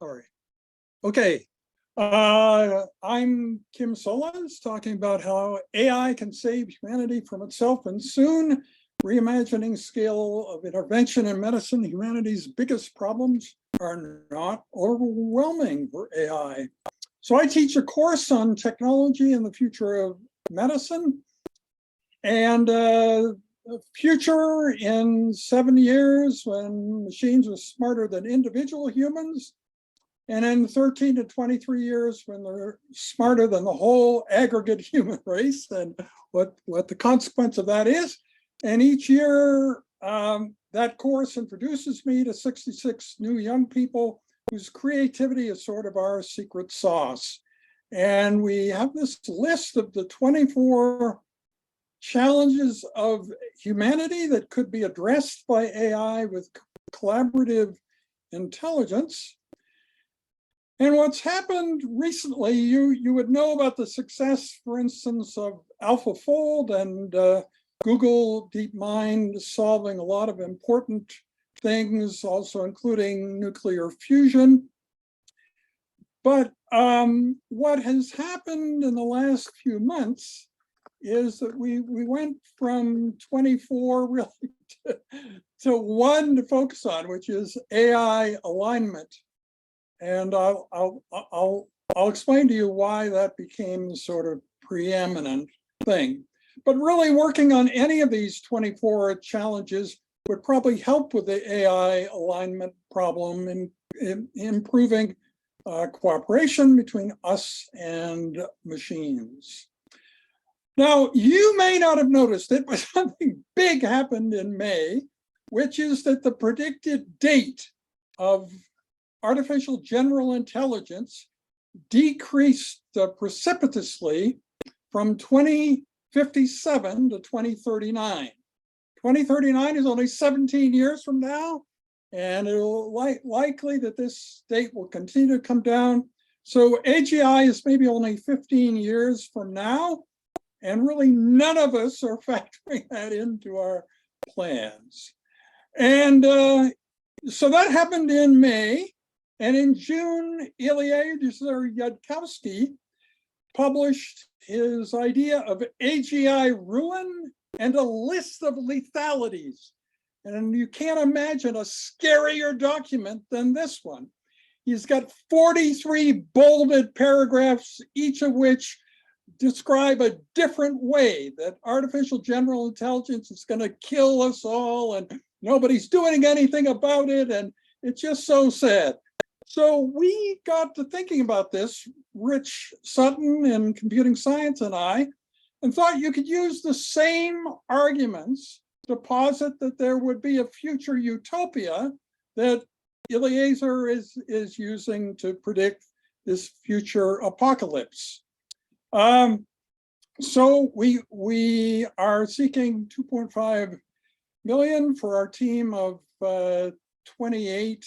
Sorry. Okay. I'm Kim Solons, talking about how AI can save humanity from itself, and soon reimagining scale of intervention in medicine. Humanity's biggest problems are not overwhelming for AI. So I teach a course on technology and the future of medicine. And the future in 7 years, when machines are smarter than individual humans, and in 13 to 23 years, when they're smarter than the whole aggregate human race, and what the consequence of that is. And each year, that course introduces me to 66 new young people whose creativity is sort of our secret sauce. And we have this list of the 24 challenges of humanity that could be addressed by AI with collaborative intelligence. And what's happened recently, you would know about the success, for instance, of AlphaFold and Google DeepMind solving a lot of important things, also including nuclear fusion. But what has happened in the last few months is that we went from 24 really to one to focus on, which is AI alignment. And I'll explain to you why that became the sort of preeminent thing. But really working on any of these 24 challenges would probably help with the AI alignment problem in improving cooperation between us and machines. Now, you may not have noticed it, but something big happened in May, which is that the predicted date of artificial general intelligence decreased precipitously from 2057 to 2039. 2039 is only 17 years from now, and it'll likely that this date will continue to come down. So AGI is maybe only 15 years from now, and really none of us are factoring that into our plans. And so that happened in May. And in June, Eliezer Yudkowsky published his idea of AGI ruin and a list of lethalities. And you can't imagine a scarier document than this one. He's got 43 bolded paragraphs, each of which describe a different way that artificial general intelligence is going to kill us all, and nobody's doing anything about it. And it's just so sad. So we got to thinking about this, Rich Sutton in computing science and I, and thought you could use the same arguments to posit that there would be a future utopia that Eliezer is using to predict this future apocalypse. So we are seeking 2.5 million for our team of 28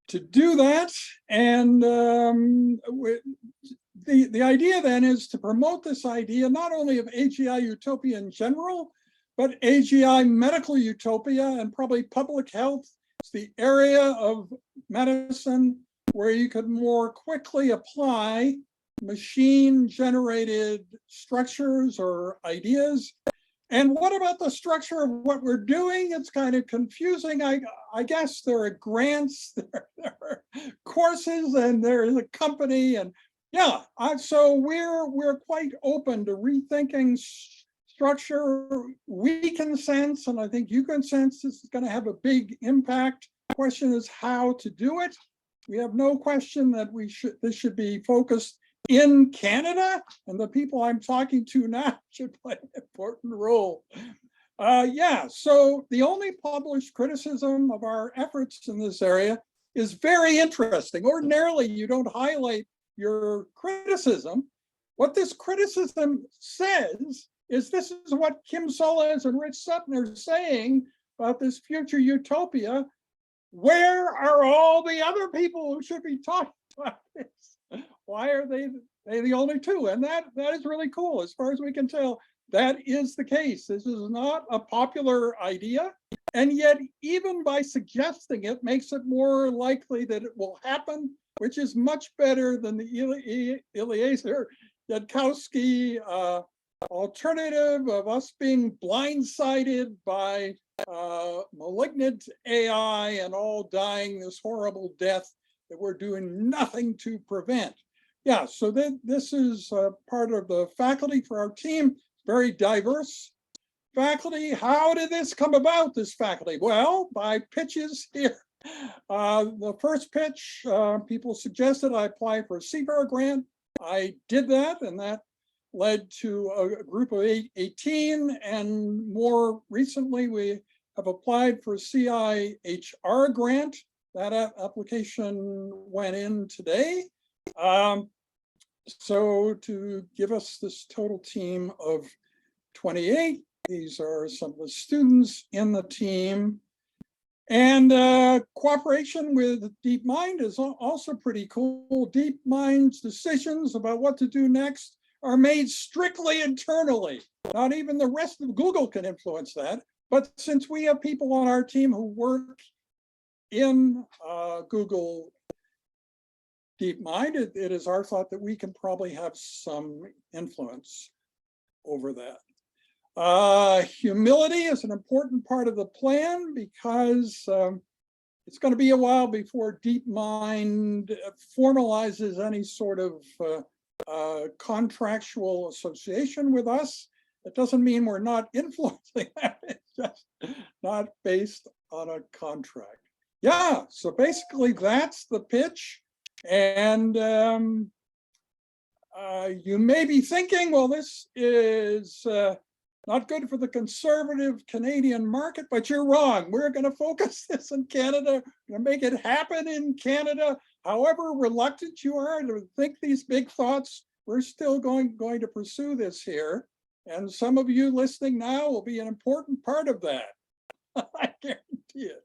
to do that. And the idea then is to promote this idea not only of AGI utopia in general, but AGI medical utopia and probably public health. It's the area of medicine where you could more quickly apply machine-generated structures or ideas. And what about the structure of what we're doing? It's kind of confusing. I guess there are grants, there are courses, and there is a company, and yeah. So we're quite open to rethinking structure. We can sense, and I think you can sense, this is going to have a big impact. The question is how to do it. We have no question that this should be focused in Canada, and the people I'm talking to now should play an important role. So the only published criticism of our efforts in this area is very interesting. Ordinarily, you don't highlight your criticism. What this criticism says is this is what Kim Solons and Rich Sutton are saying about this future utopia. Where are all the other people who should be talking about this? Why are they the only two? And that is really cool. As far as we can tell, that is the case. This is not a popular idea. And yet, even by suggesting it, makes it more likely that it will happen, which is much better than the Eliezer Yudkowsky alternative of us being blindsided by malignant AI and all dying this horrible death that we're doing nothing to prevent. Yeah, so this is part of the faculty for our team, very diverse faculty. How did this come about, this faculty? Well, by pitches here. The first pitch, people suggested I apply for a CBAR grant. I did that, and that led to a group of 18, and more recently, we have applied for a CIHR grant. That application went in today. So to give us this total team of 28, these are some of the students in the team. And cooperation with DeepMind is also pretty cool. DeepMind's decisions about what to do next are made strictly internally. Not even the rest of Google can influence that. But since we have people on our team who work in Google DeepMind, it is our thought that we can probably have some influence over that. Humility is an important part of the plan because it's going to be a while before DeepMind formalizes any sort of contractual association with us. It doesn't mean we're not influencing that. It's just not based on a contract. Yeah, so basically that's the pitch. And you may be thinking, well, this is not good for the conservative Canadian market, but you're wrong. We're going to focus this in Canada, we're going to make it happen in Canada. However reluctant you are to think these big thoughts, we're still going to pursue this here. And some of you listening now will be an important part of that. I guarantee it.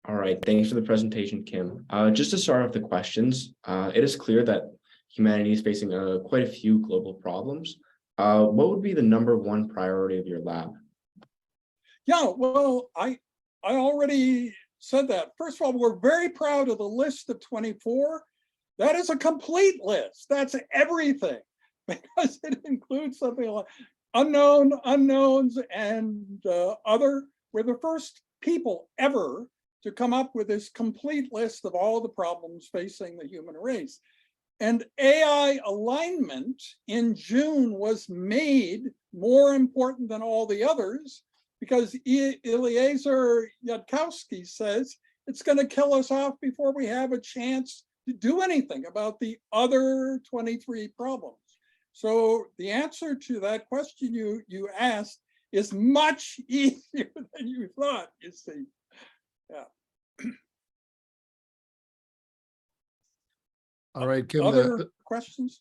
All right, thanks for the presentation, Kim. Just to start off the questions, it is clear that humanity is facing quite a few global problems. What would be the #1 priority of your lab? Yeah, well, I already said that. First of all, we're very proud of the list of 24. That is a complete list. That's everything, because it includes something like unknown, unknowns, and other. We're the first people ever to come up with this complete list of all the problems facing the human race. And AI alignment in June was made more important than all the others because Eliezer Yudkowsky says it's going to kill us off before we have a chance to do anything about the other 23 problems. So the answer to that question you asked is much easier than you thought, you see. Yeah. All right, Kim. Other questions?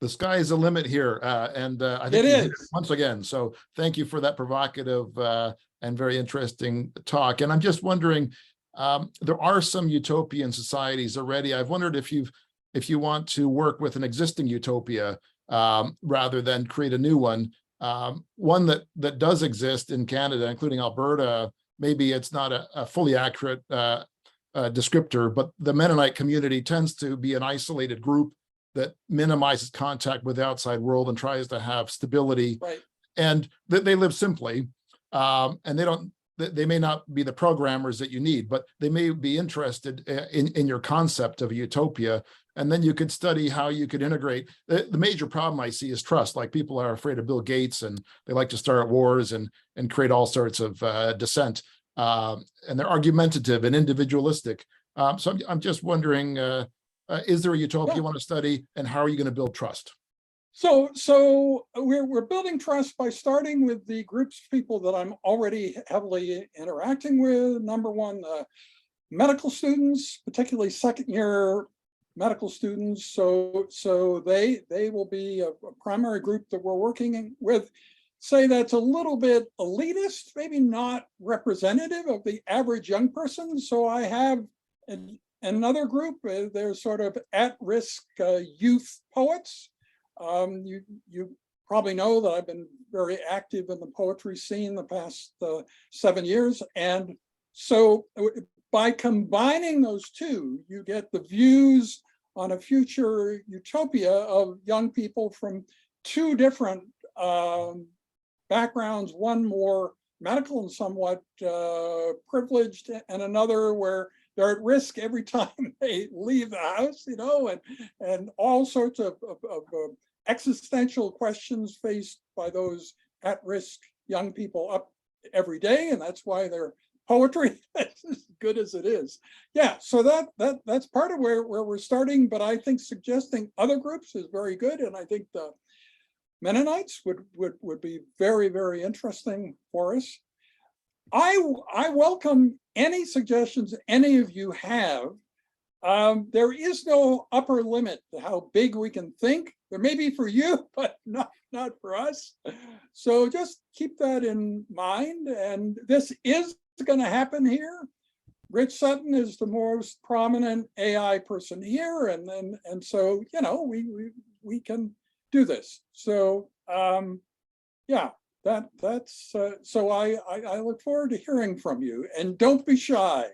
The sky is the limit here, and I think you hit it once again. So thank you for that provocative and very interesting talk. And I'm just wondering, there are some utopian societies already. I've wondered if you want to work with an existing utopia rather than create a new one. One that does exist in Canada, including Alberta. Maybe it's not a fully accurate descriptor, but the Mennonite community tends to be an isolated group that minimizes contact with the outside world and tries to have stability. Right. And they live simply, and they may not be the programmers that you need, but they may be interested in your concept of a utopia. And then you could study how you could integrate. The major problem I see is trust. Like, people are afraid of Bill Gates, and they like to start wars and create all sorts of dissent. And they're argumentative and individualistic. So I'm just wondering, is there a utopia you want to study, and how are you going to build trust? So we're building trust by starting with the groups of people that I'm already heavily interacting with. #1, medical students, particularly second-year medical students. So they will be a primary group that we're working with. Say that's a little bit elitist, maybe not representative of the average young person. So I have another group. They're sort of at-risk youth poets. You probably know that I've been very active in the poetry scene the past 7 years. And so by combining those two, you get the views on a future utopia of young people from two different backgrounds, one more medical and somewhat privileged, and another where they're at risk every time they leave the house, you know, and all sorts of existential questions faced by those at-risk young people up every day, and that's why their poetry is as good as it is. Yeah, so that's part of where we're starting, but I think suggesting other groups is very good, and I think the Mennonites would be very, very interesting for us. I welcome any suggestions any of you have. There is no upper limit to how big we can think. There may be for you, but not for us. So just keep that in mind. And this is going to happen here. Rich Sutton is the most prominent AI person here, and so you know we can do this. So yeah, that's so I look forward to hearing from you, and don't be shy.